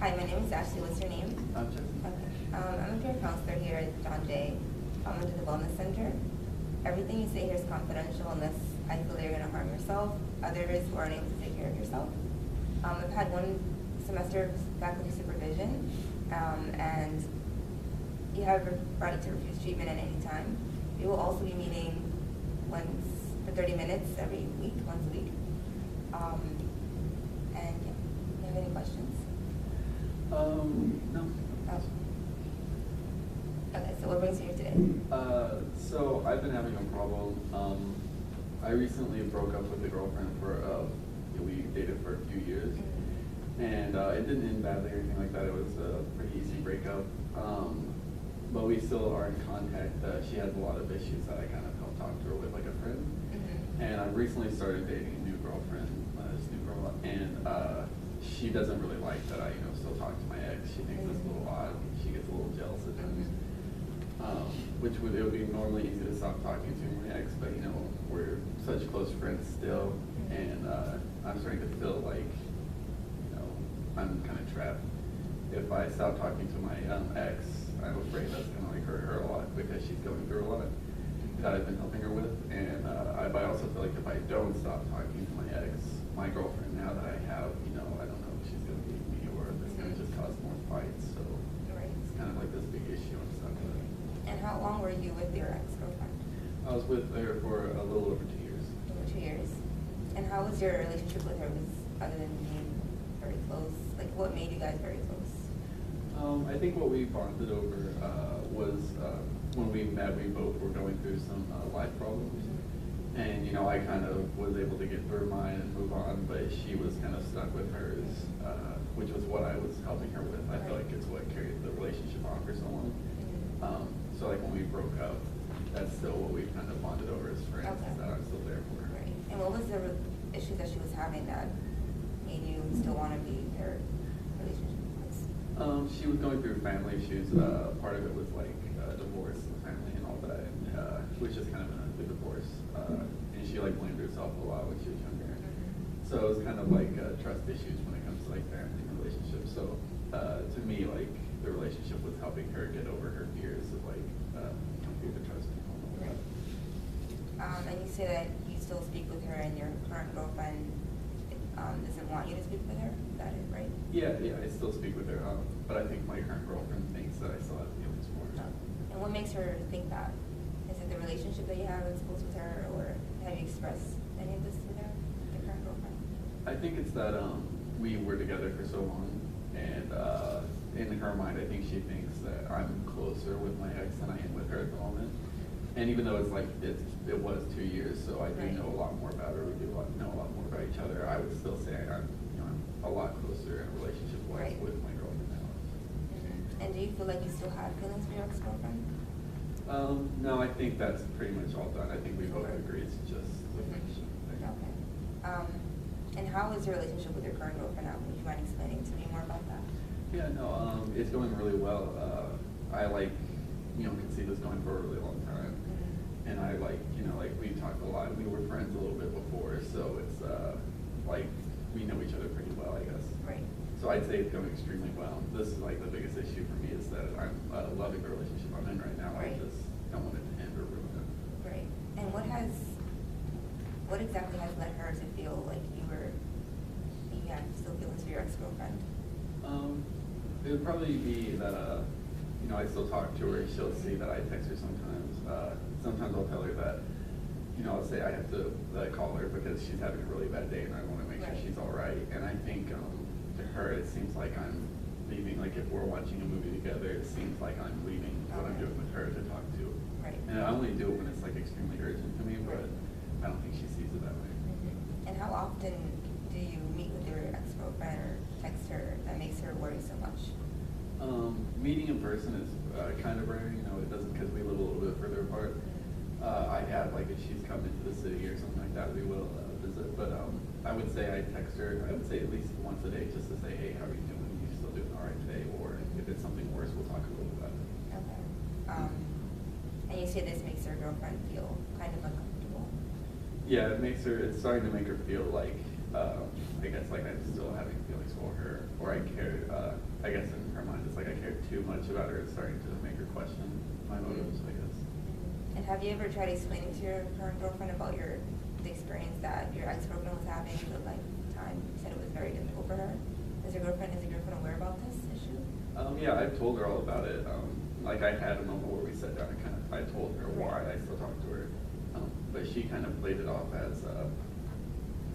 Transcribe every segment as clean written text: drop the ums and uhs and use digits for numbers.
Hi, my name is Ashley. What's your name? I'm Jesse. Okay. I'm a peer counselor here at John Jay. I'm at the Wellness Center. Everything you say here is confidential unless I feel that you're going to harm yourself, others who aren't able to take care of yourself. I've had one semester of faculty supervision, and you have a right to refuse treatment at any time. We will also be meeting once for 30 minutes every week, once a week. And yeah, do you have any questions? No. Oh. Okay, so what brings you here today? So I've been having a problem. I recently broke up with a girlfriend we dated for a few years. And it didn't end badly or anything like that. It was a pretty easy breakup. But we still are in contact. She has a lot of issues that I kind of helped talk to her with like a friend. And I've recently started dating a new girlfriend, this new girl, and she doesn't really like that I, still talk to my ex. She thinks it's a little odd. She gets a little jealous at times. It would be normally easy to stop talking to my ex, but we're such close friends still, and I'm starting to feel like, I'm kind of trapped. If I stop talking to my ex, I'm afraid that's gonna hurt her a lot because she's going through a lot that I've been helping her with, and I also feel like if I don't stop talking to my ex, my girlfriend now that I have, I don't know if she's gonna leave me or if it's gonna just cause more fights. So it's kind of like this big issue I'm stuck with. And how long were you with your ex-girlfriend? I was with her for a little over 2 years. Over 2 years. And how was your relationship with her? Other than being very close, like what made you guys very close? I think what we bonded over was when we met, we both were going through some life problems. And, I kind of was able to get through mine and move on, but she was kind of stuck with hers, which was what I was helping her with. I feel like it's what carried the relationship on for so long. So like when we broke up, that's still what we kind of bonded over as friends, is that I'm still there for her. Right. And what was the issues that she was having that made you still want to be her relationship with? She was going through family issues. Part of it was like divorce and family and all that, and she was just kind of in a good divorce. And she blamed herself a lot when she was younger. So it was kind of like trust issues when it comes to family and relationships. So to me, the relationship was helping her get over her fears of fear to trust people. Right. And you say that you still speak with her, and your current girlfriend doesn't want you to speak with her. Is that it, right? Yeah, I still speak with her. But I think my current girlfriend thinks that I still have feelings for her. And what makes her think that? Is it the relationship that you have in schools with her, or have you expressed any of this with her, your current girlfriend? I think it's that we were together for so long, and in her mind, I think she thinks that I'm closer with my ex than I am with her at the moment. And even though it was 2 years, so I do know a lot more about her. We do know a lot more about each other. I would still say I'm a lot closer in a relationship with my girlfriend now. And do you feel like you still have feelings for your ex-girlfriend? No, I think that's pretty much all done. I think we both agree it's just the friendship thing. Okay. And how is your relationship with your current girlfriend now? Would you mind explaining to me more about that? Yeah, no, it's going really well. I can see this going for a really long time. And I we talked a lot. We were friends a little bit before, so it's we know each other pretty well, I guess. Right. So I'd say it's going extremely well. This is the biggest issue for me is that I'm loving the relationship I'm in right now. Right. I just don't want it to end or ruin it. Right. And what exactly has led her to feel like you have still feelings for your ex-girlfriend? It would probably be that I still talk to her. She'll see that I text her sometimes. Sometimes I'll tell her that I'll say I have to call her because she's having a really bad day and I want to make sure she's all right. And I think to her it seems like I'm leaving. Like if we're watching a movie together, it seems like I'm leaving what I'm doing with her to talk to. Right. And I only do it when it's extremely urgent to me, but I don't think she sees it that way. And how often do you meet with your ex-girlfriend or text her that makes her worry so much? Meeting in person is kind of rare. It doesn't because we live a little bit further apart. I have if she's come into the city or something like that, we will visit. But I would say I text her. I would say at least once a day just to say, hey, how are you doing? Are you still doing all right today? Or if it's something worse, we'll talk a little bit about it. Okay. And you say this makes your girlfriend feel kind of uncomfortable. Yeah, it's starting to make her feel I guess I'm still having feelings for her, or I care. I I guess in her mind, it's like I cared too much about her. It's starting to make her question my motives, I guess. And have you ever tried explaining to your current girlfriend about the experience that your ex-girlfriend was having, the lifetime? You said it was very difficult for her. Is your girlfriend aware about this issue? Yeah, I've told her all about it. Like I had a moment where we sat down and I told her why I still talk to her. But she kind of played it off as,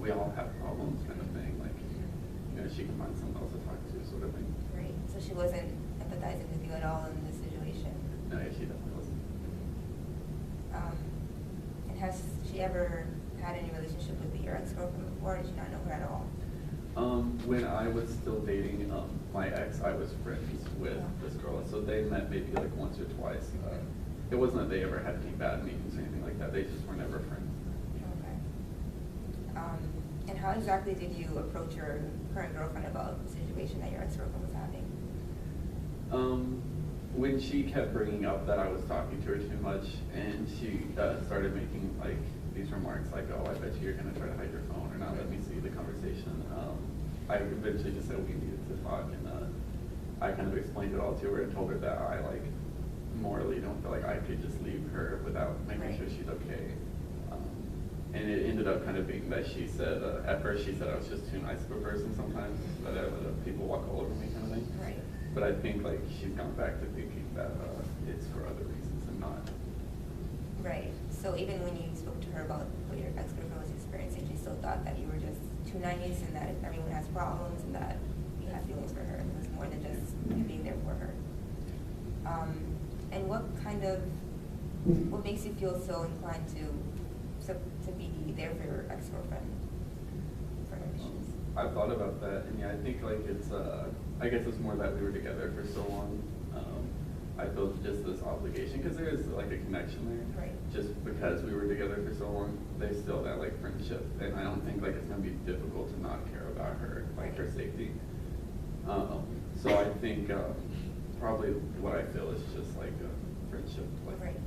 we all have problems kind of thing. Like, she can find someone else to talk to sort of thing. Right, so she wasn't empathizing with you at all in this situation? No, yeah, she definitely wasn't. And has she ever had any relationship with your ex-girlfriend before, or did you not know her at all? When I was still dating my ex, I was friends with this girl, so they met maybe like once or twice. It wasn't that they ever had any bad meetings or anything like that. They just were never friends. Okay. And how exactly did you approach your current girlfriend about the situation that your ex-girlfriend was having? When she kept bringing up that I was talking to her too much, and she started making like these remarks like, "Oh, I bet you're gonna try to hide your phone or not let me see the conversation." I eventually just said we needed to talk, and I kind of explained it all to her and told her that I morally don't feel like I could just leave her without making sure she's okay. And it ended up kind of being that she said, at first she said I was just too nice of a person sometimes, that I let people walk all over me kind of thing. Right. But I think she's gone back to thinking that it's for other reasons and not. Right. So even when you spoke to her about what your ex-girlfriend was experiencing, she still thought that you were just too nice and that everyone has problems and that you had feelings for her. It was more than just you being there for her. And what makes you feel so inclined to be there for your ex-girlfriend for her issues? I've thought about that, and yeah, I think it's I guess it's more that we were together for so long. I feel just this obligation because there is a connection there. Right. Just because we were together for so long, there's still that friendship, and I don't think it's gonna be difficult to not care about her, her safety. So I think probably what I feel is just a friendship, right.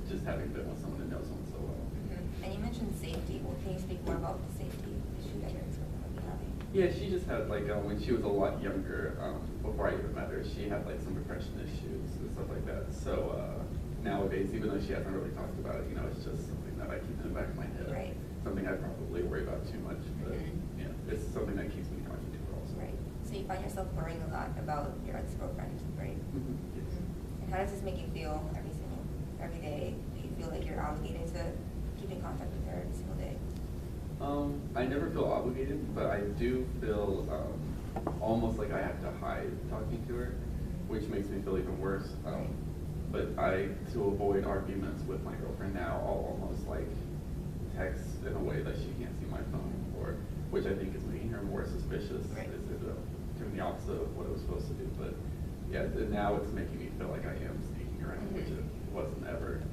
Just having been with someone that knows someone so well. Mm-hmm. And you mentioned safety. Well, can you speak more about the safety issue that your ex-girlfriend might be having? Yeah, she just had when she was a lot younger, before I even met her, she had some depression issues and stuff like that. So nowadays, even though she hasn't really talked about it, it's just something that I keep in the back of my head. Right. Something I probably worry about too much, but it's something that keeps me talking to her also. Right. So you find yourself worrying a lot about your ex-girlfriend, right? Mm-hmm. Yes. And how does this make you feel every day? Do you feel like you're obligated to keep in contact with her every single day? I never feel obligated, but I do feel almost like I have to hide talking to her, which makes me feel even worse. But to avoid arguments with my girlfriend now, I'll almost text in a way that she can't see my phone, which I think is making her more suspicious. Right. Is doing the opposite of what it was supposed to do. But yeah, now it's making me feel like I am sneaking around, which it wasn't ever.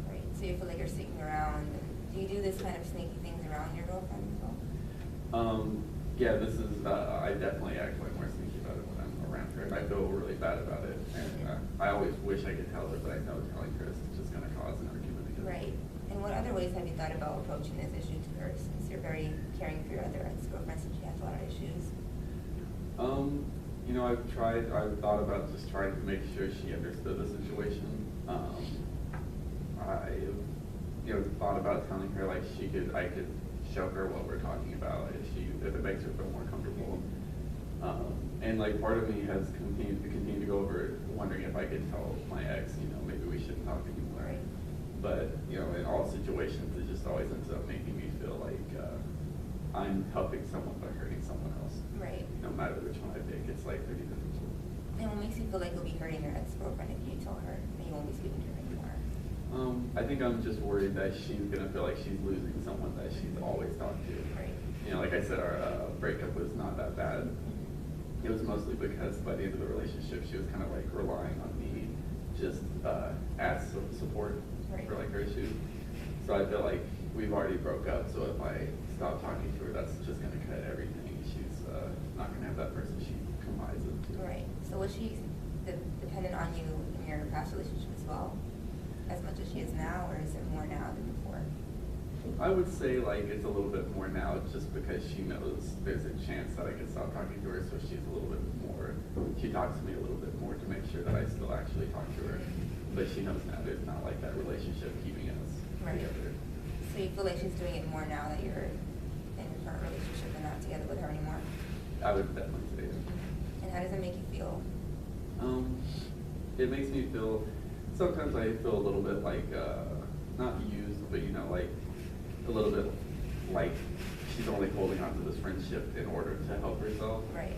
Right. So you feel like you're sneaking around. Do you do this kind of sneaky things around your girlfriend as well? Yeah, this is, I definitely act more sneaky about it when I'm around her, and I feel really bad about it. And I always wish I could tell her, but I know telling her is just going to cause an argument. Right. And what other ways have you thought about approaching this issue to her, since you're very caring for your other ex-girlfriend, since she has a lot of issues? I've thought about just trying to make sure she understood the situation. I've thought about telling her I could show her what we're talking about if it makes her feel more comfortable. And part of me has continued to go over wondering if I could tell my ex, maybe we shouldn't talk anymore. Right. But in all situations, it just always ends up making me feel like I'm helping someone by hurting someone else. Right. No matter which one I pick, it's pretty difficult. And what makes you feel like you'll be hurting your ex-girlfriend if you tell her that you won't be speaking to her anymore? I think I'm just worried that she's gonna feel like she's losing someone that she's always talked to. Right. Like I said, our breakup was not that bad. It was mostly because by the end of the relationship, she was kind of relying on me just as support for her issues. So I feel like we've already broke up. So if I stop talking to her, that's just gonna cut everything. She's not gonna have that person she confides in to. Right. So was she dependent on you in your past relationship as well, as much as she is now, or is it more now than before? I would say it's a little bit more now, just because she knows there's a chance that I could stop talking to her, so she's a little bit more she talks to me a little bit more to make sure that I still actually talk to her. But she knows now there's not like that relationship keeping us Right. together. So you feel like she's doing it more now that you're in your current relationship and not together with her anymore? I would definitely say that. And how does it make you feel? It makes me feel, sometimes I feel a little bit like, not used, but you know, like, a little bit like she's only holding on to this friendship in order to help herself. Right.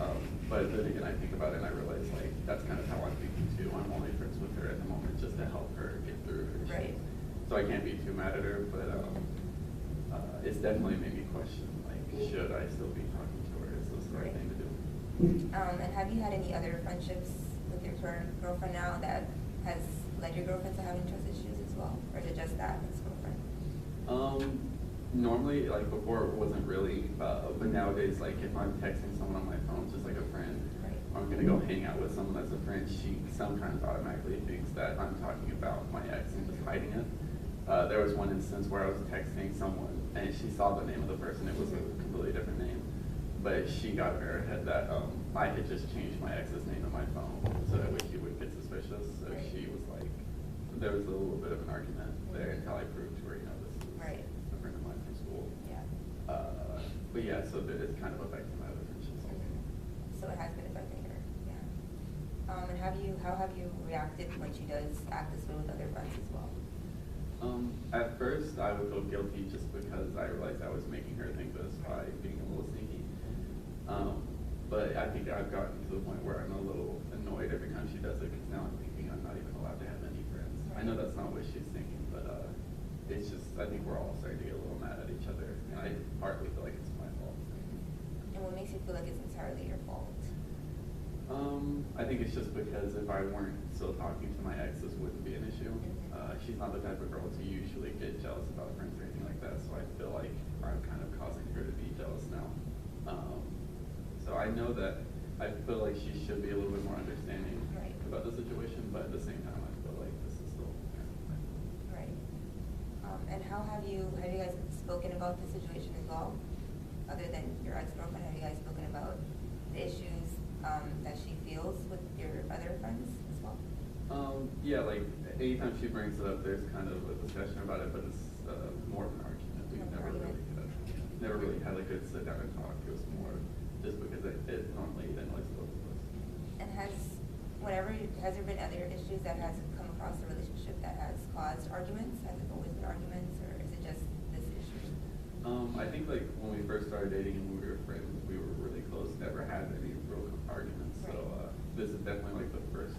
But then again, I think about it and I realize like, that's kind of how I'm thinking too. I'm only friends with her at the moment just to help her get through her Right. issues. So I can't be too mad at her, but, it's definitely made me question, like, should I still be talking to her? Is this the right Right. thing to do? And have you had any other friendships with your current girlfriend now that has led your girlfriend to having trust issues as well? Or is it just that ex-girlfriend? Normally, like before, it wasn't really, but nowadays, like if I'm texting someone on my phone, just like a friend, Right. or I'm gonna go hang out with someone that's a friend, she sometimes automatically thinks that I'm talking about my ex and just hiding it. There was one instance where I was texting someone and she saw the name of the person, it was a completely different name. But she got in her head that I had just changed my ex's name on my phone so that way she would get suspicious. So Right. she was like, there was a little bit of an argument there until I proved to her, you know, this is Right. a friend of mine from school. Yeah. But yeah, so it's kind of affecting my other friendships also. So it has been affecting her, yeah. And how have you reacted when she does act this way with other friends as well? At first, I would feel guilty just because I realized I was making her think this by being a little sneaky. But I think I've gotten to the point where I'm a little annoyed every time she does it because now I'm thinking I'm not even allowed to have any friends. I know that's not what she's thinking, but it's just, I think we're all starting to get a little mad at each other. And I partly feel like it's my fault. And what makes you feel like it's entirely your fault? I think it's just because if I weren't still talking to my ex, this wouldn't be an issue. She's not the type of girl to usually get jealous about friends or anything like that, so I feel like I'm kind of causing her to be jealous now. So I know that I feel like she should be a little bit more understanding Right. about the situation, but at the same time, I feel like this is still kind of my fault. Right. And how have you guys spoken about the situation as well? Other than your ex-girlfriend, have you guys spoken about the issues that she feels with your other friends as well? Yeah, like anytime she brings it up, there's kind of a discussion about it, but it's more of an argument. We've never really had a good sit down and talk. It was more just because it normally annoys both of us. And has there been other issues that has come across the relationship that has caused arguments? Has it always been arguments, or is it just this issue? I think like when we first started dating and we were friends, we were really close, never had any real arguments. So Right. this is definitely like the first